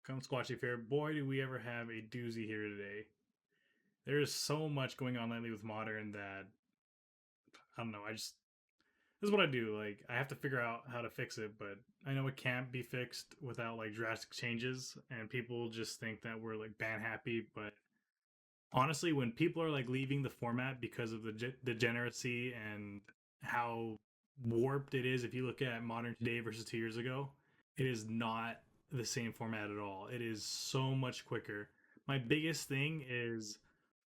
Come Squatchy Fair, boy, do we ever have a doozy here today. There is so much going on lately with Modern that I don't know. This is what I do. Like I have to figure out how to fix it, but I know it can't be fixed without like drastic changes, and people just think that we're like ban happy. But honestly, when people are like leaving the format because of the degeneracy and how warped it is, if you look at Modern today versus 2 years ago, it is not the same format at all. It is so much quicker. My biggest thing is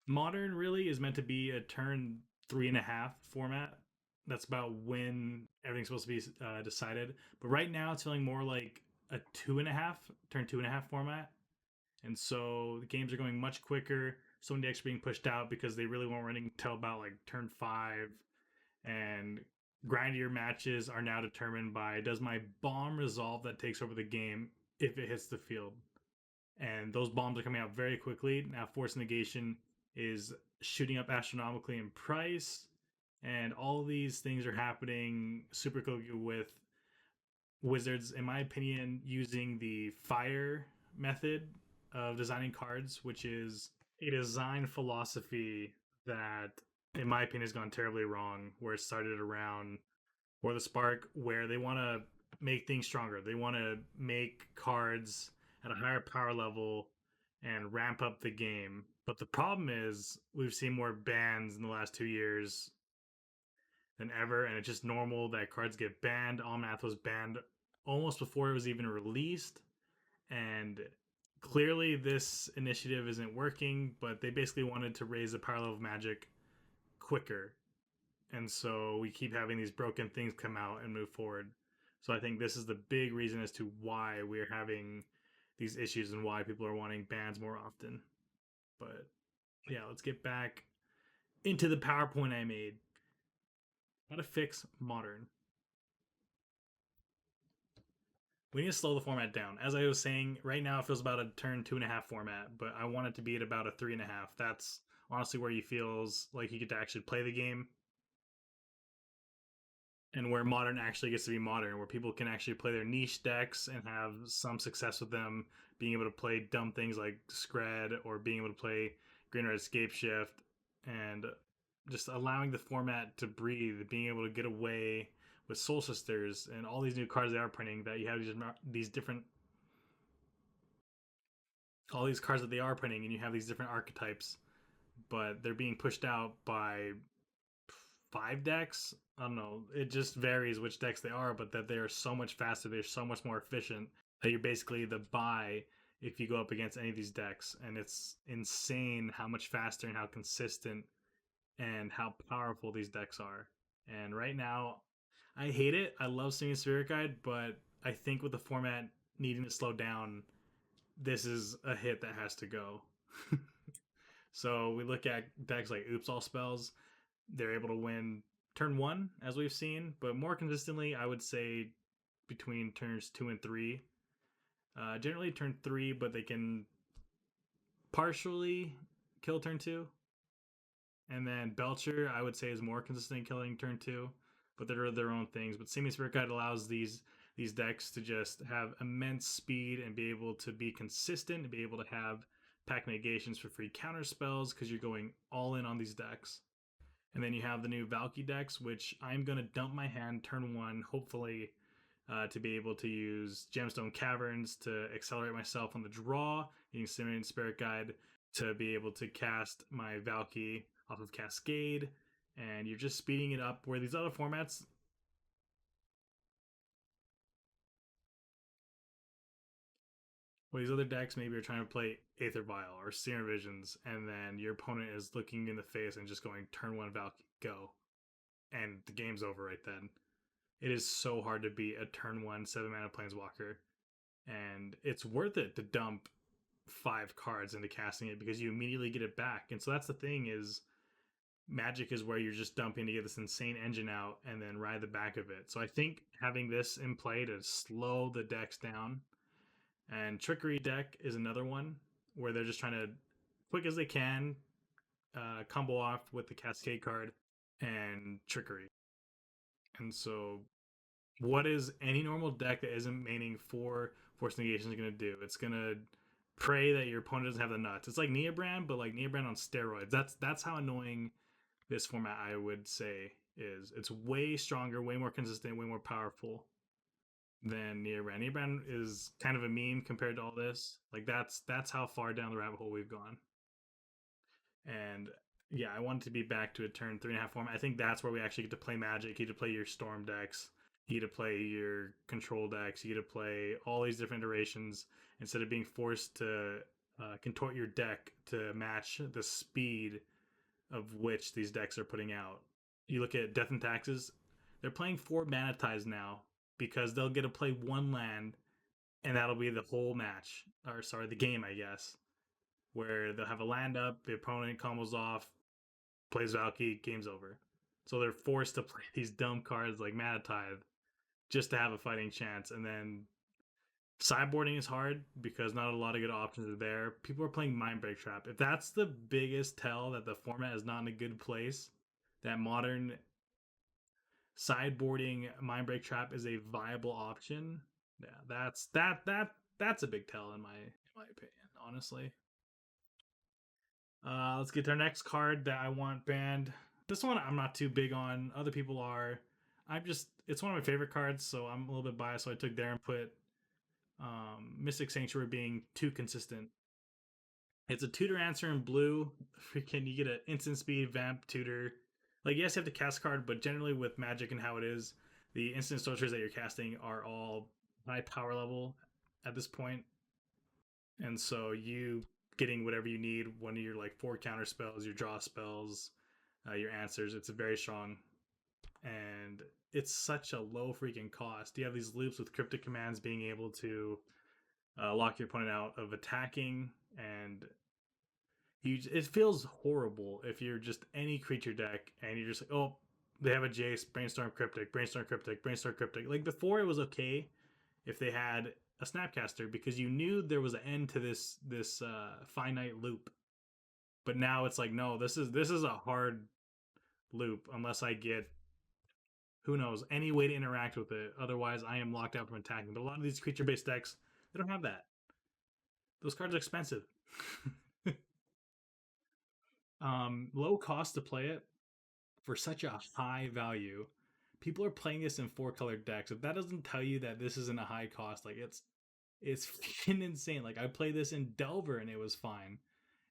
Modern really is meant to be a turn 3.5 format. That's about when everything's supposed to be decided. But right now, it's feeling more like a 2.5 turn 2.5 format, and so the games are going much quicker. So many decks are being pushed out because they really weren't running until about like turn 5, and grindier matches are now determined by does my bomb resolve that takes over the game if it hits the field, and those bombs are coming out very quickly now. Force negation is shooting up astronomically in price, and all these things are happening super quickly with Wizards, in my opinion, using the fire method of designing cards, which is a design philosophy that, in my opinion, has gone terribly wrong. Where it started around or the Spark, where they want to make things stronger. They want to make cards at a higher power level and ramp up the game. But the problem is, we've seen more bans in the last 2 years than ever, and it's just normal that cards get banned. Almath was banned almost before it was even released, and clearly this initiative isn't working, but they basically wanted to raise the power level of Magic quicker, and so we keep having these broken things come out and move forward. So I think this is the big reason as to why we're having these issues and why people are wanting bans more often. But yeah, let's get back into the PowerPoint I made. How to fix Modern. We need to slow the format down. As I was saying, right now it feels about a turn 2.5 format, but I want it to be at about a 3.5. That's honestly where you feels like you get to actually play the game, and where Modern actually gets to be Modern, where people can actually play their niche decks and have some success with them, being able to play dumb things like Scred, or being able to play Green Red Escape Shift, and just allowing the format to breathe, being able to get away with Soul Sisters and all these new cards they are printing, that you have these different, all these cards that they are printing, and you have these different archetypes, but they're being pushed out by 5 decks. I don't know. It just varies which decks they are, but that they are so much faster. They're so much more efficient that you're basically the buy if you go up against any of these decks. And it's insane how much faster and how consistent and how powerful these decks are. And right now, I hate it. I love Simian Spirit Guide, but I think with the format needing to slow down, this is a hit that has to go. So we look at decks like Oops All Spells. They're able to win turn 1, as we've seen, but more consistently, I would say between turns 2 and 3. Generally turn 3, but they can partially kill turn 2. And then Belcher, I would say, is more consistent in killing turn 2, but they're their own things. But Simian Spirit Guide allows these decks to just have immense speed and be able to be consistent and be able to have pack negations for free counter spells because you're going all in on these decks. And then you have the new Valky decks, which I'm going to dump my hand turn 1, hopefully, to be able to use Gemstone Caverns to accelerate myself on the draw, using Simian Spirit Guide to be able to cast my Valky off of Cascade, and you're just speeding it up, where these other formats, these other decks maybe are trying to play Aether Vial or Serum Visions, and then your opponent is looking in the face and just going turn 1 Valky, go. And the game's over right then. It is so hard to beat a turn 1 7-mana Planeswalker, and it's worth it to dump 5 cards into casting it because you immediately get it back. And so that's the thing, is Magic is where you're just dumping to get this insane engine out and then ride the back of it. So I think having this in play to slow the decks down. And Trickery deck is another one where they're just trying to, quick as they can, combo off with the Cascade card and Trickery. And so what is any normal deck that isn't maining Force negation is going to do. It's going to pray that your opponent doesn't have the nuts. It's like Neobrand, but like Neobrand on steroids. That's how annoying this format, I would say, is. It's way stronger, way more consistent, way more powerful than Neobrand. Neobrand is kind of a meme compared to all this. Like that's how far down the rabbit hole we've gone. And yeah, I want it to be back to a turn 3.5 format. I think that's where we actually get to play Magic. You get to play your Storm decks. You get to play your control decks. You get to play all these different iterations instead of being forced to contort your deck to match the speed of which these decks are putting out. You look at Death and Taxes, they're playing 4 mana ties now because they'll get to play 1 land and that'll be the whole match. Or, sorry, the game, I guess. Where they'll have a land up, the opponent combos off, plays Valky, game's over. So they're forced to play these dumb cards like Mana Tithe just to have a fighting chance. And then sideboarding is hard because not a lot of good options are there. People are playing Mindbreak Trap. If that's the biggest tell that the format is not in a good place, that modern sideboarding Mindbreak Trap is a viable option, yeah, that's a big tell in my opinion, honestly. Let's get to our next card that I want banned. This one I'm not too big on. Other people are. It's one of my favorite cards, so I'm a little bit biased. So I took their input. Mystic Sanctuary being too consistent. It's a tutor answer in blue. Freaking, you get an instant speed vamp tutor. Like, yes, you have to cast a card, but generally with Magic and how it is, the instant sorcerers that you're casting are all high power level at this point. And so you getting whatever you need, one of your like 4 counter spells, your draw spells, your answers, it's very strong. And it's such a low freaking cost. You have these loops with cryptic commands being able to lock your opponent out of attacking, and it feels horrible if you're just any creature deck and you're just like, oh, they have a Jace, brainstorm cryptic, brainstorm cryptic, brainstorm cryptic. Like before, it was okay if they had a Snapcaster because you knew there was an end to this finite loop. But now it's like, no, this is a hard loop unless I get, who knows, any way to interact with it. Otherwise, I am locked out from attacking. But a lot of these creature based decks, they don't have that. Those cards are expensive. Low cost to play it for such a high value. People are playing this in 4-colored decks. If that doesn't tell you that this isn't a high cost, like it's freaking insane. Like I played this in Delver and it was fine.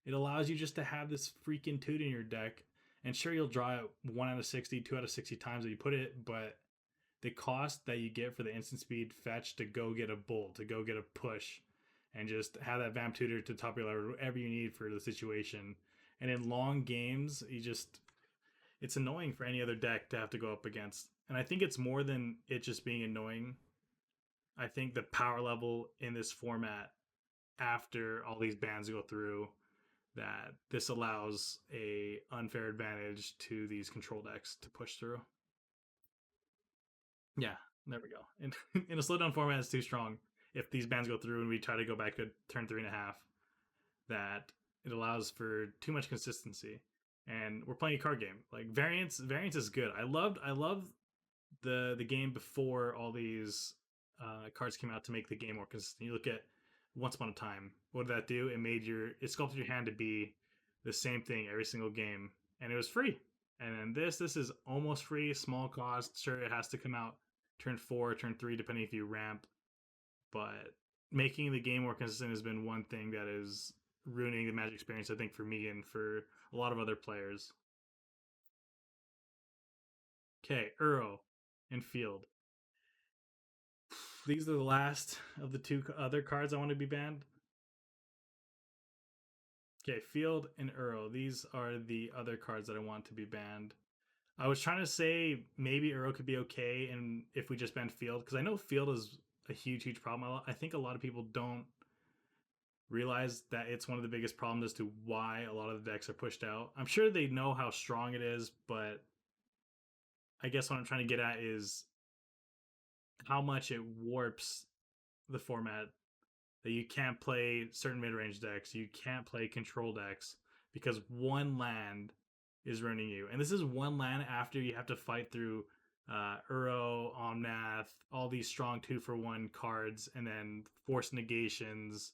It allows you just to have this freaking toot in your deck, and sure you'll draw it 1 out of 60, 2 out of 60 times that you put it, but the cost that you get for the instant speed fetch to go get a bull, to go get a push, and just have that vamp tutor to top your level, whatever you need for the situation. And in long games, it's annoying for any other deck to have to go up against. And I think it's more than it just being annoying. I think the power level in this format after all these bans go through, that this allows a unfair advantage to these control decks to push through. Yeah, there we go. In a slowdown format, it's too strong. If these bans go through and we try to go back to turn 3.5, that it allows for too much consistency. And we're playing a card game. Like variance is good. I loved the game before all these cards came out to make the game more consistent. You look at Once Upon a Time. What did that do? It sculpted your hand to be the same thing every single game, and it was free. And then this is almost free, small cost. Sure, it has to come out turn 4, turn 3, depending if you ramp. But making the game more consistent has been one thing that is ruining the Magic experience, I think, for me and for a lot of other players. Okay, Uro and Field. These are the last of the 2 other cards I want to be banned. Okay, Field and Uro. These are the other cards that I want to be banned. I was trying to say maybe Uro could be okay, and if we just ban Field, because I know Field is a huge problem. I think a lot of people don't realize that it's one of the biggest problems as to why a lot of the decks are pushed out. I'm sure they know how strong it is, but I guess what I'm trying to get at is how much it warps the format, that you can't play certain mid-range decks, you can't play control decks because one land is ruining you. And this is one land after you have to fight through Uro, Omnath, all these strong 2-for-1 cards, and then force negations.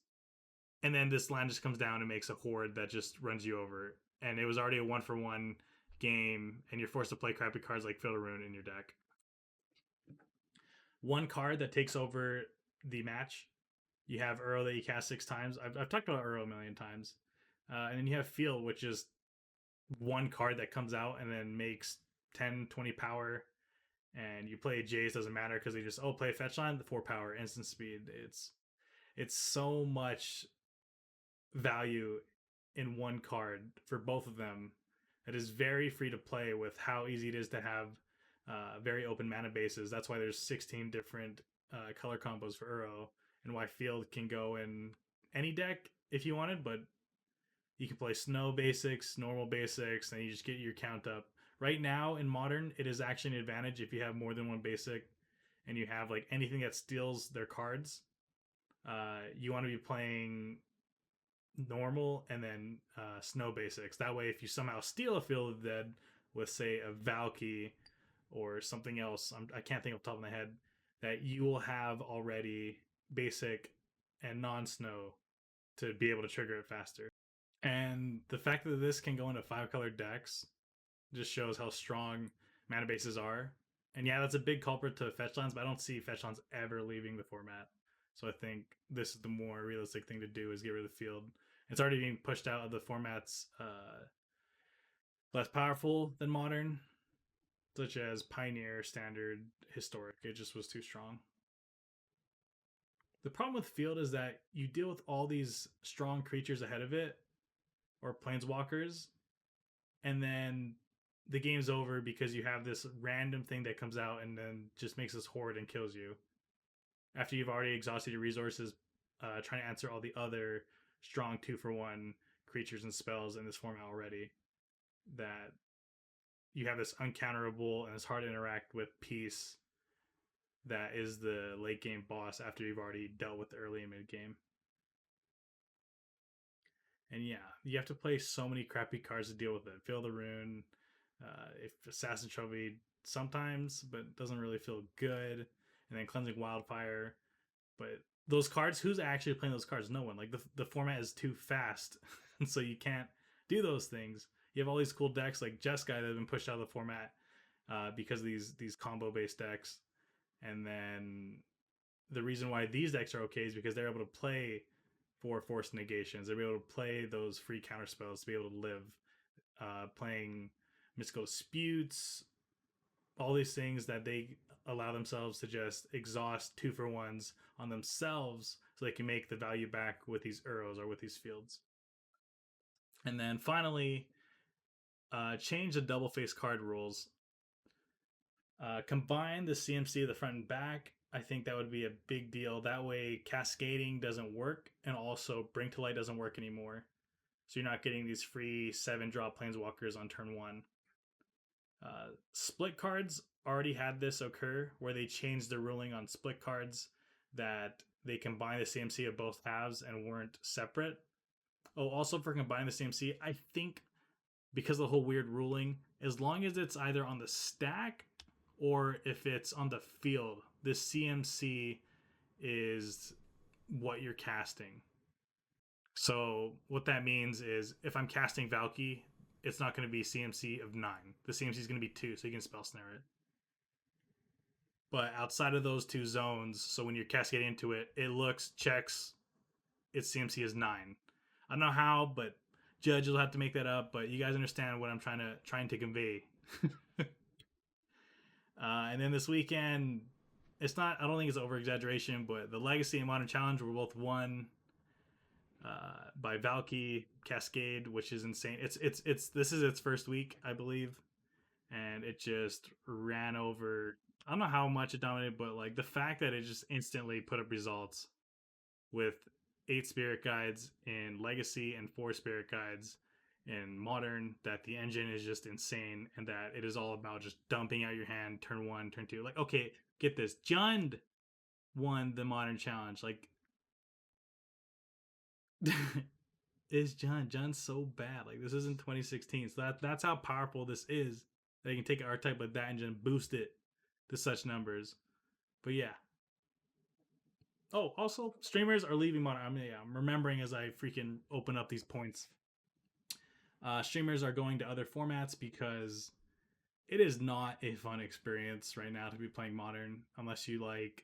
And then this land just comes down and makes a horde that just runs you over. And it was already a 1-for-1 game, and you're forced to play crappy cards like Field Rune in your deck. One card that takes over the match. You have Uro that you cast 6 times. I've talked about Uro a million times. And then you have Field, which is one card that comes out and then makes 10, 20 power. And you play Jace, doesn't matter because they just, play fetch line, the 4 power, instant speed. It's so much value in one card for both of them. It is very free to play with how easy it is to have very open mana bases. That's why there's 16 different color combos for Uro, and why Field can go in any deck if you wanted, but you can play snow basics, normal basics, and you just get your count up. Right now in Modern, it is actually an advantage if you have more than one basic and you have like anything that steals their cards. You want to be playing normal and then snow basics. That way, if you somehow steal a Field of the Dead with, say, a Valky or something else, I can't think off the top of my head, that you will have already basic and non-snow to be able to trigger it faster. And the fact that this can go into 5-color decks just shows how strong mana bases are. And yeah, that's a big culprit to fetch lands, but I don't see fetch lands ever leaving the format. So I think this is the more realistic thing to do, is get rid of the Field. It's already being pushed out of the formats less powerful than Modern, such as Pioneer, Standard, Historic. It just was too strong. The problem with Field is that you deal with all these strong creatures ahead of it, or planeswalkers, and then the game's over because you have this random thing that comes out and then just makes this horde and kills you after you've already exhausted your resources trying to answer all the other strong 2-for-1 creatures and spells in this format already. That you have this uncounterable and it's hard to interact with piece that is the late game boss after you've already dealt with the early and mid game. And yeah, you have to play so many crappy cards to deal with it. Field the Rune, if Assassin Trophy sometimes, but doesn't really feel good. And then Cleansing Wildfire. But those cards, who's actually playing those cards? No one. Like the format is too fast, and so you can't do those things. You have all these cool decks like Jeskai that have been pushed out of the format because of these combo based decks. And then the reason why these decks are okay is because they're able to play for force negations. They're able to play those free counter spells to be able to live. Playing Mystical Disputes, all these things that they allow themselves to just exhaust 2-for-1s on themselves so they can make the value back with these Uros or with these Fields. And then finally, change the double face card rules. Combine the CMC of the front and back. I think that would be a big deal. That way, Cascading doesn't work, and also Bring to Light doesn't work anymore. So you're not getting these free 7-drop Planeswalkers on turn 1. Split cards already had this occur, where they changed the ruling on split cards that they combine the CMC of both halves and weren't separate. Oh, also for combining the CMC, I think because of the whole weird ruling, as long as it's either on the stack or if it's on the field, the CMC is what you're casting. So what that means is if I'm casting Valky, it's not going to be CMC of 9. The CMC is going to be 2, so you can spell snare it. But outside of those 2 zones, so when you're cascading into it, it checks its CMC is 9. I don't know how, but judges will have to make that up. But you guys understand what I'm trying to convey. And then this weekend, it's not. I don't think it's over exaggeration, but the Legacy and Modern Challenge were both won by Valky Cascade, which is insane. This is its first week, I believe, and it just ran over. I don't know how much it dominated, but like the fact that it just instantly put up results with 8 Spirit Guides in Legacy and 4 Spirit Guides in Modern, that the engine is just insane, and that it is all about just dumping out your hand turn 1, turn 2. Like, okay, get this, Jund won the Modern Challenge. Like, is Jund's so bad. Like, this isn't 2016, so that's how powerful this is. They can take an archetype like that and just boost it to such numbers. But yeah. Oh, also streamers are leaving modern. I mean, yeah, I'm remembering as I freaking open up these points. Streamers are going to other formats because it is not a fun experience right now to be playing modern unless you like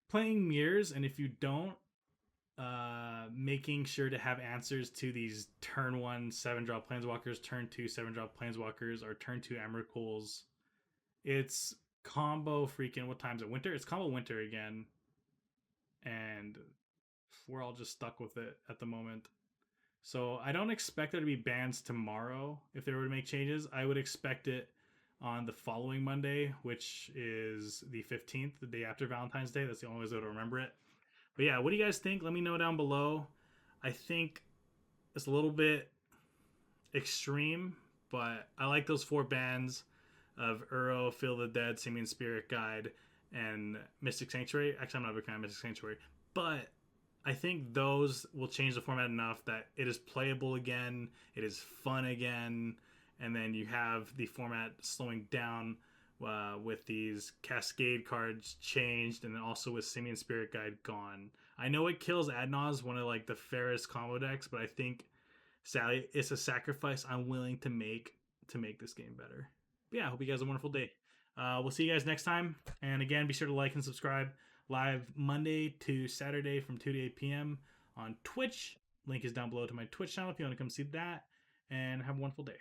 playing mirrors, and if you don't, making sure to have answers to these turn one 7-drop planeswalkers, turn two 7-drop planeswalkers, or turn two Emrakul's. It's combo freaking, what time is it? Winter? It's combo winter again. And we're all just stuck with it at the moment. So I don't expect there to be bans tomorrow if they were to make changes. I would expect it on the following Monday, which is the 15th, the day after Valentine's Day. That's the only way to remember it. But yeah, what do you guys think? Let me know down below. I think it's a little bit extreme, but I like those 4 bands of Uro, Feel the Dead, Simian Spirit Guide, and Mystic Sanctuary. Actually, I'm not a big fan of Mystic Sanctuary, but I think those will change the format enough that it is playable again, it is fun again, and then you have the format slowing down with these Cascade cards changed, and then also with Simian Spirit Guide gone. I know it kills Adnaz, one of like the fairest combo decks, but I think sadly it's a sacrifice I'm willing to make this game better. But yeah, I hope you guys have a wonderful day. We'll see you guys next time. And again, be sure to like and subscribe. Live Monday to Saturday from 2 to 8 p.m. on Twitch. Link is down below to my Twitch channel if you want to come see that. And have a wonderful day.